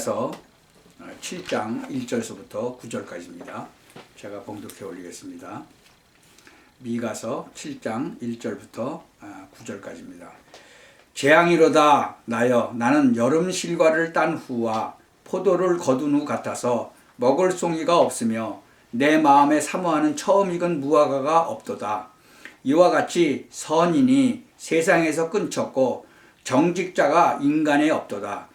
미가서 7장 1절서부터 9절까지입니다. 제가 봉독해 올리겠습니다. 미가서 7장 1절부터 9절까지입니다. 재앙이로다 나여 나는 여름 실과를 딴 후와 포도를 거둔 후 같아서 먹을 송이가 없으며 내 마음에 사모하는 처음 익은 무화과가 없도다. 이와 같이 선인이 세상에서 끊쳤고 정직자가 인간에 없도다.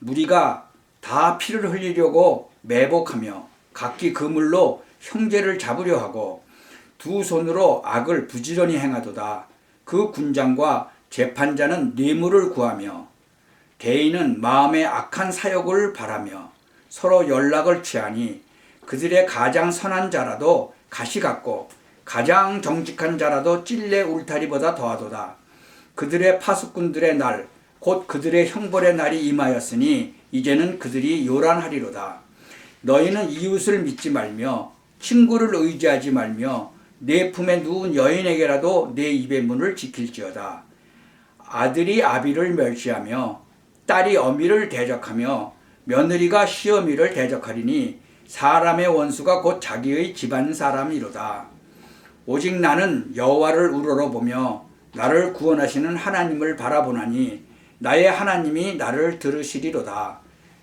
무리가 다 피를 흘리려고 매복하며 각기 그물로 형제를 잡으려 하고 두 손으로 악을 부지런히 행하도다. 그 군장과 재판자는 뇌물을 구하며 대인은 마음에 악한 사욕을 바라며 서로 연락을 취하니 그들의 가장 선한 자라도 가시 같고 가장 정직한 자라도 찔레 울타리보다 더하도다. 그들의 파수꾼들의 날 곧 그들의 형벌의 날이 임하였으니 이제는 그들이 요란하리로다. 너희는 이웃을 믿지 말며 친구를 의지하지 말며 내 품에 누운 여인에게라도 내 입의 문을 지킬지어다. 아들이 아비를 멸시하며 딸이 어미를 대적하며 며느리가 시어미를 대적하리니 사람의 원수가 곧 자기의 집안 사람이로다. 오직 나는 여호와를 우러러보며 나를 구원하시는 하나님을 바라보나니 나의 하나님이 나를 들으시리로다.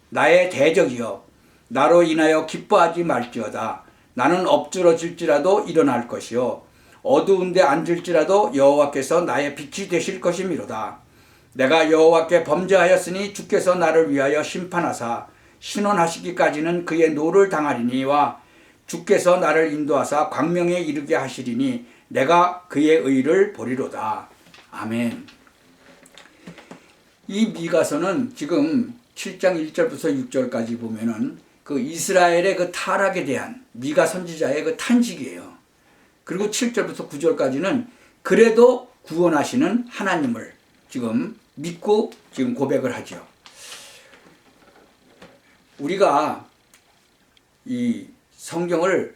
나의 대적이여 나로 인하여 기뻐하지 말지어다. 나는 엎드러질지라도 일어날 것이요 어두운 데 앉을지라도 여호와께서 나의 빛이 되실 것이미로다. 내가 여호와께 범죄하였으니 주께서 나를 위하여 심판하사 신원하시기까지는 그의 노를 당하리니와 주께서 나를 인도하사 광명에 이르게 하시리니 내가 그의 의를 보리로다. 아멘. 이 미가서는 지금 7장 1절부터 6절까지 보면은 그 이스라엘의 그 타락에 대한 미가 선지자의 그 탄식이에요. 그리고 7절부터 9절까지는 그래도 구원하시는 하나님을 지금 믿고 지금 고백을 하죠. 우리가 이 성경을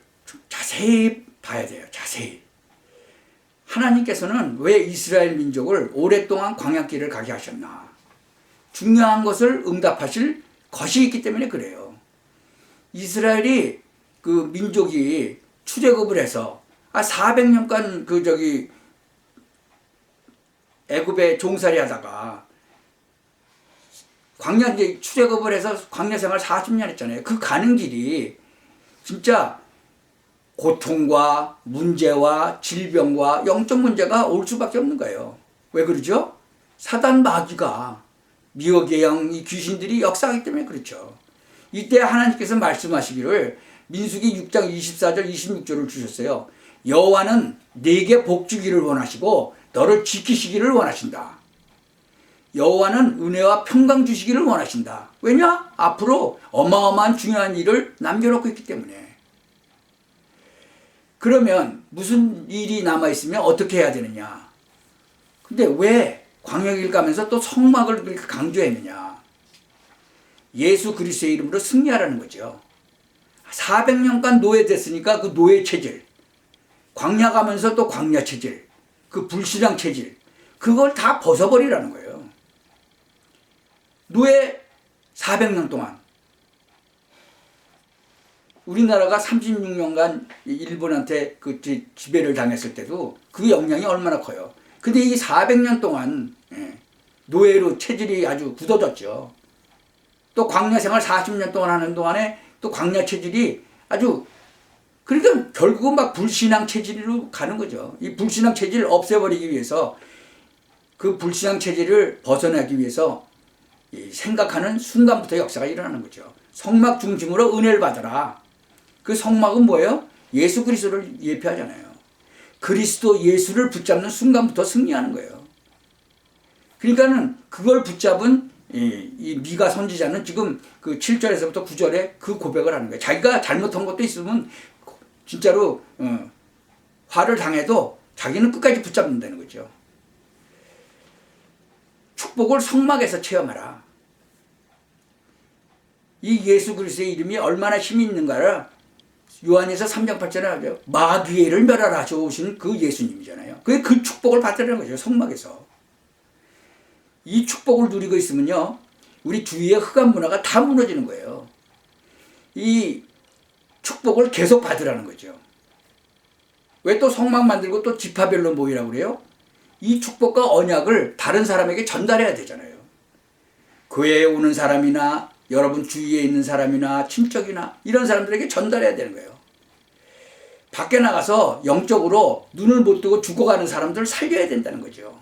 자세히 봐야 돼요. 자세히. 하나님께서는 왜 이스라엘 민족을 오랫동안 광야길을 가게 하셨나? 중요한 것을 응답하실 것이 있기 때문에 그래요. 이스라엘이 그 민족이 출애굽을 해서 400년간 애굽에 종살이 하다가 광야 이제 출애굽을 해서 광야 생활 40년 했잖아요. 그 가는 길이 진짜 고통과 문제와 질병과 영적 문제가 올 수밖에 없는 거예요. 왜 그러죠? 사단 마귀가 미혹의 영, 이 귀신들이 역사하기 때문에 그렇죠. 이때 하나님께서 말씀하시기를 민수기 6장 24절 26절을 주셨어요. 여호와는 네게 복 주기를 원하시고 너를 지키시기를 원하신다. 여호와는 은혜와 평강 주시기를 원하신다. 왜냐? 앞으로 어마어마한 중요한 일을 남겨놓고 있기 때문에. 그러면 무슨 일이 남아있으면 어떻게 해야 되느냐? 근데 왜 광야길 가면서 또 성막을 그렇게 강조했느냐? 예수 그리스도의 이름으로 승리하라는 거죠. 400년간 노예됐으니까 그 노예 체질, 광야 가면서 또 광야 체질, 그 불신앙 체질, 그걸 다 벗어버리라는 거예요. 노예 400년 동안. 우리나라가 36년간 일본한테 그 지배를 당했을 때도 그 영향이 얼마나 커요. 근데 이 400년 동안 노예로 체질이 아주 굳어졌죠. 또 광야 생활 40년 동안 하는 동안에 또 광야 체질이 아주, 그러니까 결국은 막 불신앙 체질로 가는 거죠. 이 불신앙 체질을 없애버리기 위해서, 그 불신앙 체질을 벗어나기 위해서 생각하는 순간부터 역사가 일어나는 거죠. 성막 중심으로 은혜를 받아라. 그 성막은 뭐예요? 예수 그리스도를 예표하잖아요. 그리스도 예수를 붙잡는 순간부터 승리하는 거예요. 그러니까는 그걸 붙잡은 이 미가 선지자는 지금 그 7절에서부터 9절에 그 고백을 하는 거예요. 자기가 잘못한 것도 있으면 진짜로 화를 당해도 자기는 끝까지 붙잡는다는 거죠. 축복을 성막에서 체험하라. 이 예수 그리스도의 이름이 얼마나 힘이 있는가를 요한에서 3장 8절에 하죠. 마귀를 멸하라 좋으신 그 예수님이잖아요. 그 축복을 받으라는 거죠. 성막에서. 이 축복을 누리고 있으면요, 우리 주위의 흑암 문화가 다 무너지는 거예요. 이 축복을 계속 받으라는 거죠. 왜 또 성막 만들고 또 지파별로 모이라고 그래요? 이 축복과 언약을 다른 사람에게 전달해야 되잖아요. 교회에 오는 사람이나 여러분 주위에 있는 사람이나 친척이나 이런 사람들에게 전달해야 되는 거예요. 밖에 나가서 영적으로 눈을 못 뜨고 죽어가는 사람들을 살려야 된다는 거죠.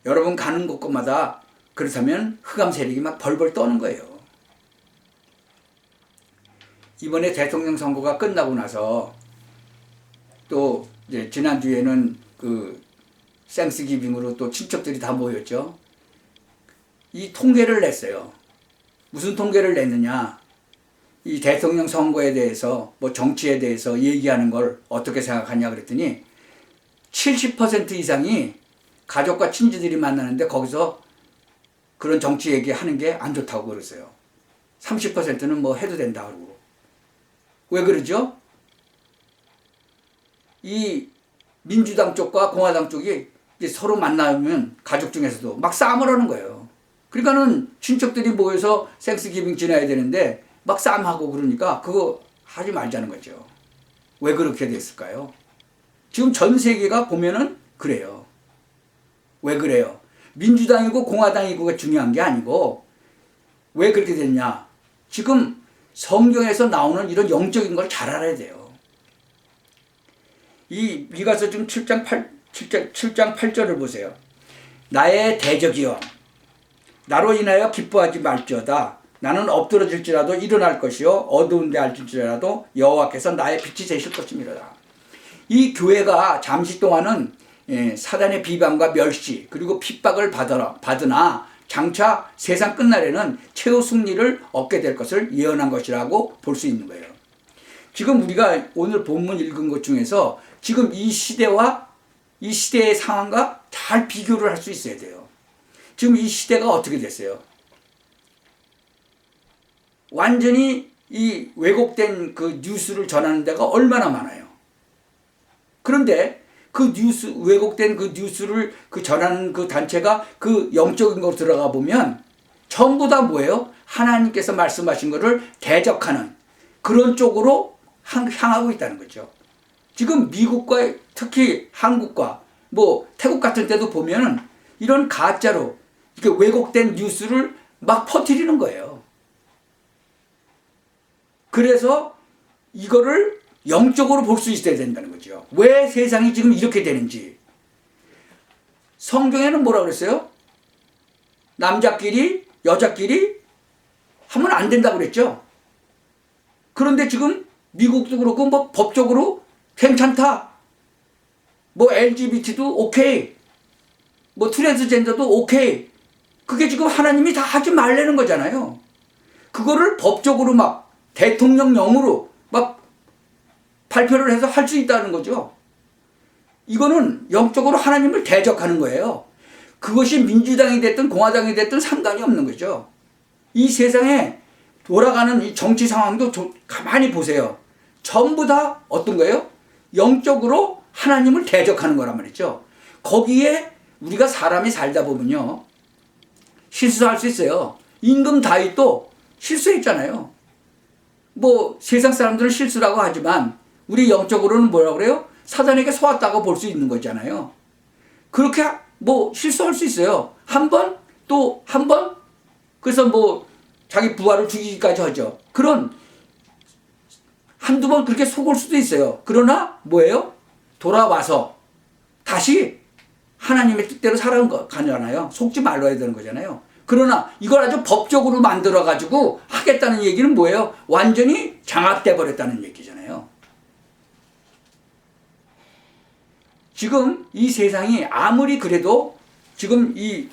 여러분 가는 곳곳마다 그렇다면 흑암 세력이 막 벌벌 떠는 거예요. 이번에 대통령 선거가 끝나고 나서 또 이제 지난주에는 그 땡스기빙으로 또 친척들이 다 모였죠. 이 통계를 냈어요. 무슨 통계를 냈느냐? 이 대통령 선거에 대해서 뭐 정치에 대해서 얘기하는 걸 어떻게 생각하냐 그랬더니 70% 이상이 가족과 친지들이 만나는데 거기서 그런 정치 얘기하는 게 안 좋다고 그랬어요. 30%는 뭐 해도 된다 그러고. 왜 그러죠? 이 민주당 쪽과 공화당 쪽이 이제 서로 만나면 가족 중에서도 막 싸움을 하는 거예요. 그러니까는 친척들이 모여서 땡스기빙 지나야 되는데 막 싸움하고 그러니까 그거 하지 말자는 거죠. 왜 그렇게 됐을까요? 지금 전 세계가 보면은 그래요. 왜 그래요? 민주당이고 공화당이고가 중요한 게 아니고 왜 그렇게 됐냐? 지금 성경에서 나오는 이런 영적인 걸 잘 알아야 돼요. 이 미가서 지금 7장 8절을 보세요. 나의 대적이여 나로 인하여 기뻐하지 말지어다. 나는 엎드러질지라도 일어날 것이요 어두운 데 앉을지라도 여호와께서 나의 빛이 되실 것이미로다. 이 교회가 잠시 동안은 사단의 비방과 멸시 그리고 핍박을 받으나 장차 세상 끝날에는 최후 승리를 얻게 될 것을 예언한 것이라고 볼 수 있는 거예요. 지금 우리가 오늘 본문 읽은 것 중에서 지금 이 시대와 이 시대의 상황과 잘 비교를 할 수 있어야 돼요. 지금 이 시대가 어떻게 됐어요? 완전히 이 왜곡된 그 뉴스를 전하는 데가 얼마나 많아요. 그런데 그 뉴스, 왜곡된 그 뉴스를 그 전하는 그 단체가 그 영적인 거로 들어가 보면 전부 다 뭐예요? 하나님께서 말씀하신 거를 대적하는 그런 쪽으로 향하고 있다는 거죠. 지금 미국과 특히 한국과 뭐 태국 같은 데도 보면은 이런 가짜로 이렇게 왜곡된 뉴스를 막 퍼뜨리는 거예요. 그래서 이거를 영적으로 볼 수 있어야 된다는 거죠. 왜 세상이 지금 이렇게 되는지. 성경에는 뭐라고 그랬어요? 남자끼리 여자끼리 하면 안 된다고 그랬죠. 그런데 지금 미국도 그렇고 뭐 법적으로 괜찮다. 뭐 LGBT도 오케이. 뭐 트랜스젠더도 오케이. 그게 지금 하나님이 다 하지 말라는 거잖아요. 그거를 법적으로 막 대통령령으로 막 발표를 해서 할 수 있다는 거죠. 이거는 영적으로 하나님을 대적하는 거예요. 그것이 민주당이 됐든 공화당이 됐든 상관이 없는 거죠. 이 세상에 돌아가는 이 정치 상황도 가만히 보세요. 전부 다 어떤 거예요? 영적으로 하나님을 대적하는 거란 말이죠. 거기에 우리가 사람이 살다 보면요. 실수할 수 있어요. 임금 다윗도 실수했잖아요. 뭐 세상 사람들은 실수라고 하지만 우리 영적으로는 뭐라고 그래요? 사단에게 속았다고 볼 수 있는 거잖아요. 그렇게 뭐 실수할 수 있어요. 한 번, 또 한 번, 그래서 뭐 자기 부하를 죽이기까지 하죠. 그런 한두 번 그렇게 속을 수도 있어요. 그러나 뭐예요? 돌아와서 다시 하나님의 뜻대로 살아가잖아요. 속지 말아야 되는 거잖아요. 그러나 이걸 아주 법적으로 만들어가지고 하겠다는 얘기는 뭐예요? 완전히 장악돼 버렸다는 얘기잖아요. 지금 이 세상이 아무리 그래도 지금 이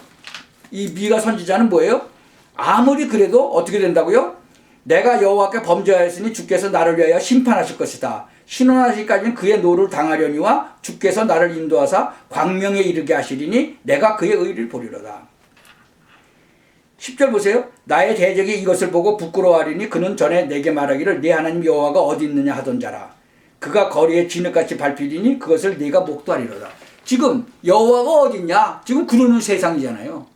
미가 선지자는 뭐예요? 아무리 그래도 어떻게 된다고요? 내가 여호와께 범죄하였으니 주께서 나를 위하여 심판하실 것이다. 신원하시기까지는 그의 노를 당하려니와 주께서 나를 인도하사 광명에 이르게 하시리니 내가 그의 의를 보리로다. 10절 보세요. 나의 대적이 이것을 보고 부끄러워하리니 그는 전에 내게 말하기를 네 하나님 여호와가 어디 있느냐 하던 자라. 그가 거리에 진흙같이 밟히리니 그것을 네가 목도하리로다. 지금 여호와가 어디 있냐? 지금 그러는 세상이잖아요.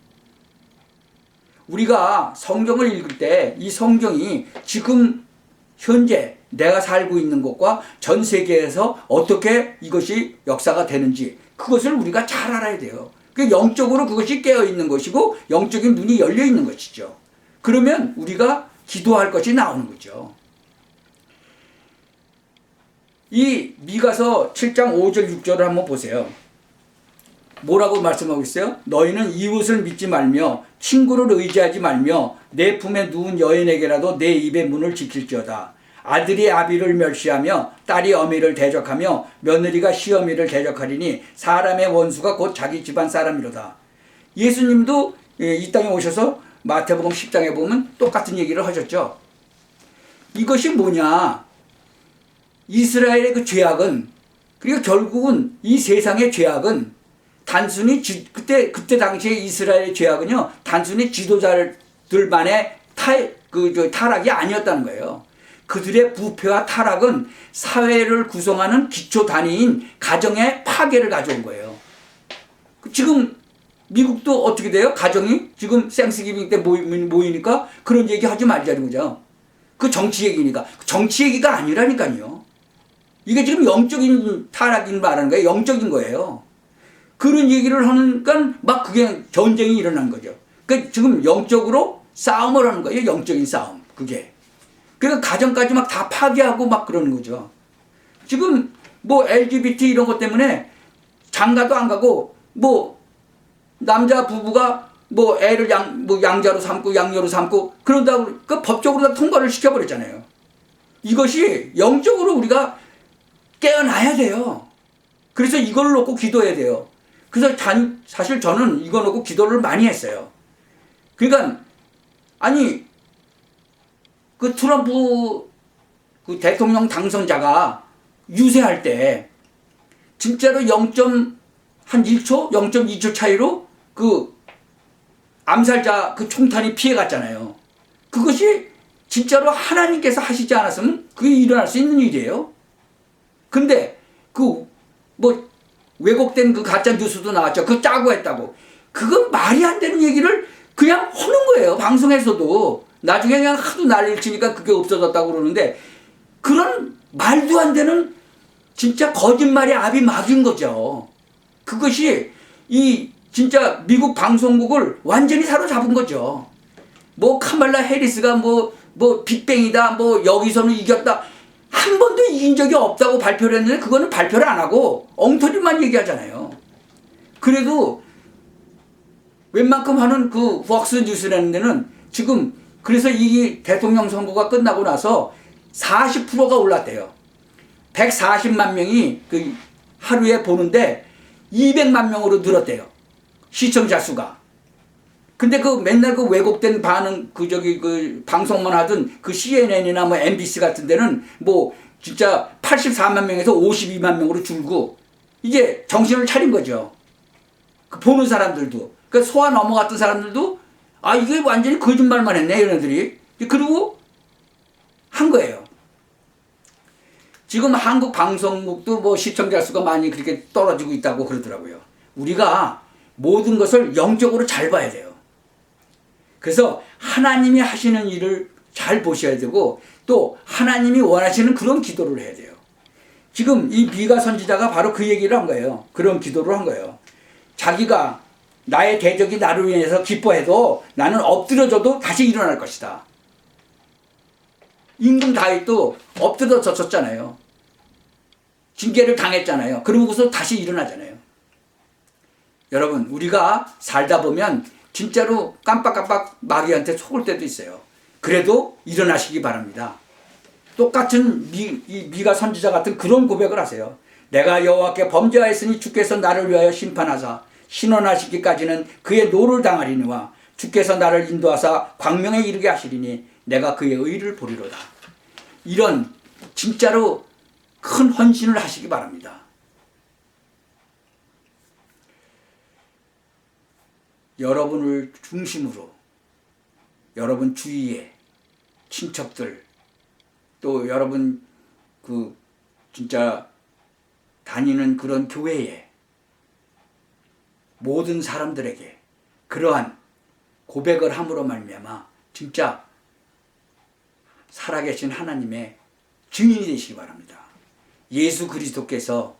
우리가 성경을 읽을 때 이 성경이 지금 현재 내가 살고 있는 곳과 전 세계에서 어떻게 이것이 역사가 되는지 그것을 우리가 잘 알아야 돼요. 그 영적으로 그것이 깨어 있는 것이고 영적인 눈이 열려 있는 것이죠. 그러면 우리가 기도할 것이 나오는 거죠. 이 미가서 7장 5절 6절을 한번 보세요. 뭐라고 말씀하고 있어요? 너희는 이웃을 믿지 말며 친구를 의지하지 말며 내 품에 누운 여인에게라도 내 입의 문을 지킬지어다. 아들이 아비를 멸시하며 딸이 어미를 대적하며 며느리가 시어미를 대적하리니 사람의 원수가 곧 자기 집안 사람이로다. 예수님도 이 땅에 오셔서 마태복음 10장에 보면 똑같은 얘기를 하셨죠. 이것이 뭐냐? 이스라엘의 그 죄악은, 그리고 결국은 이 세상의 죄악은 단순히 그때 당시에 이스라엘의 죄악은요, 단순히 지도자들만의 타락이 아니었다는 거예요. 그들의 부패와 타락은 사회를 구성하는 기초 단위인 가정의 파괴를 가져온 거예요. 지금 미국도 어떻게 돼요? 가정이 지금 땡스기빙 때 모이니까 그런 얘기 하지 말자는 거죠. 그 정치 얘기니까. 정치 얘기가 아니라니까요. 이게 지금 영적인 타락인 말하는 거예요. 영적인 거예요. 그런 얘기를 하니까 막 그게 전쟁이 일어난 거죠. 그러니까 지금 영적으로 싸움을 하는 거예요. 영적인 싸움. 그게. 그러니까 가정까지 막 다 파괴하고 막 그러는 거죠. 지금 뭐 LGBT 이런 것 때문에 장가도 안 가고 뭐 남자 부부가 뭐 애를 양자로 삼고 양녀로 삼고 그런다고 그 법적으로 다 통과를 시켜버렸잖아요. 이것이 영적으로 우리가 깨어나야 돼요. 그래서 이걸 놓고 기도해야 돼요. 그래서 사실 저는 이거 놓고 기도를 많이 했어요. 그러니까 아니 그 트럼프 그 대통령 당선자가 유세할 때 진짜로 0.1초, 0.2초 차이로 그 암살자 그 총탄이 피해갔잖아요. 그것이 진짜로 하나님께서 하시지 않았으면 그게 일어날 수 있는 일이에요. 근데 그 뭐 왜곡된 그 가짜 뉴스도 나왔죠. 그거 짜고 했다고. 그건 말이 안 되는 얘기를 그냥 하는 거예요. 방송에서도. 나중에 그냥 하도 난리를 치니까 그게 없어졌다고 그러는데 그런 말도 안 되는 진짜 거짓말의 압이 막인 거죠. 그것이 이 진짜 미국 방송국을 완전히 사로잡은 거죠. 뭐 카말라 해리스가 뭐 빅뱅이다, 뭐 여기서는 이겼다. 한 번도 이긴 적이 없다고 발표를 했는데 그거는 발표를 안 하고 엉터리만 얘기하잖아요. 그래도 웬만큼 하는 그 벅스 뉴스라는 데는 지금 그래서 이 대통령 선거가 끝나고 나서 40%가 올랐대요. 140만 명이 그 하루에 보는데 200만 명으로 늘었대요. 시청자 수가. 근데 그 맨날 그 왜곡된 반응 그 방송만 하던 그 CNN이나 뭐 MBC 같은 데는 뭐 진짜 84만 명에서 52만 명으로 줄고 이제 정신을 차린 거죠. 그 보는 사람들도. 그 소아 넘어갔던 사람들도 아 이게 완전히 거짓말만 했네 얘네들이. 그리고 한 거예요. 지금 한국 방송국도 뭐 시청자 수가 많이 그렇게 떨어지고 있다고 그러더라고요. 우리가 모든 것을 영적으로 잘 봐야 돼요. 그래서 하나님이 하시는 일을 잘 보셔야 되고 또 하나님이 원하시는 그런 기도를 해야 돼요. 지금 이 미가 선지자가 바로 그 얘기를 한 거예요. 그런 기도를 한 거예요. 자기가 나의 대적이 나를 위해서 기뻐해도 나는 엎드려져도 다시 일어날 것이다. 임금 다윗도 엎드려졌었잖아요. 징계를 당했잖아요. 그러고서 다시 일어나잖아요. 여러분 우리가 살다 보면 진짜로 깜빡깜빡 마귀한테 속을 때도 있어요. 그래도 일어나시기 바랍니다. 똑같은 미가 선지자 같은 그런 고백을 하세요. 내가 여호와께 범죄하였으니 주께서 나를 위하여 심판하사 신원하시기까지는 그의 노를 당하리니와 주께서 나를 인도하사 광명에 이르게 하시리니 내가 그의 의를 보리로다. 이런 진짜로 큰 헌신을 하시기 바랍니다. 여러분을 중심으로 여러분 주위에 친척들 또 여러분 그 진짜 다니는 그런 교회에 모든 사람들에게 그러한 고백을 함으로 말미암아 진짜 살아계신 하나님의 증인이 되시기 바랍니다. 예수 그리스도께서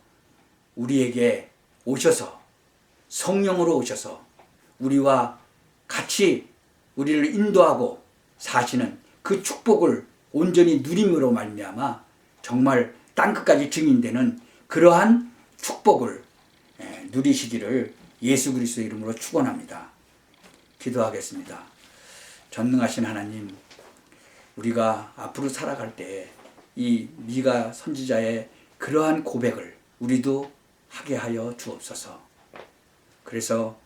우리에게 오셔서 성령으로 오셔서 우리와 같이 우리를 인도하고 사시는 그 축복을 온전히 누림으로 말미암아 정말 땅끝까지 증인되는 그러한 축복을 누리시기를 예수 그리스도의 이름으로 축원합니다. 기도하겠습니다. 전능하신 하나님, 우리가 앞으로 살아갈 때 이 미가 선지자의 그러한 고백을 우리도 하게 하여 주옵소서. 그래서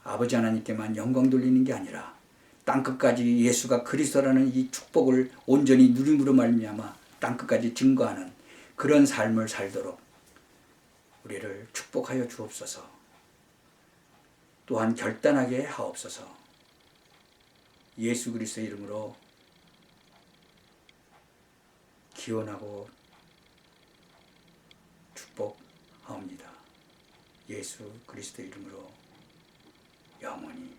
아버지 하나님께만 영광 돌리는 게 아니라 땅끝까지 예수가 그리스도라는 이 축복을 온전히 누림으로 말미암아 땅끝까지 증거하는 그런 삶을 살도록 우리를 축복하여 주옵소서. 또한 결단하게 하옵소서. 예수 그리스도의 이름으로 기원하고 축복하옵니다. 예수 그리스도의 이름으로 영원히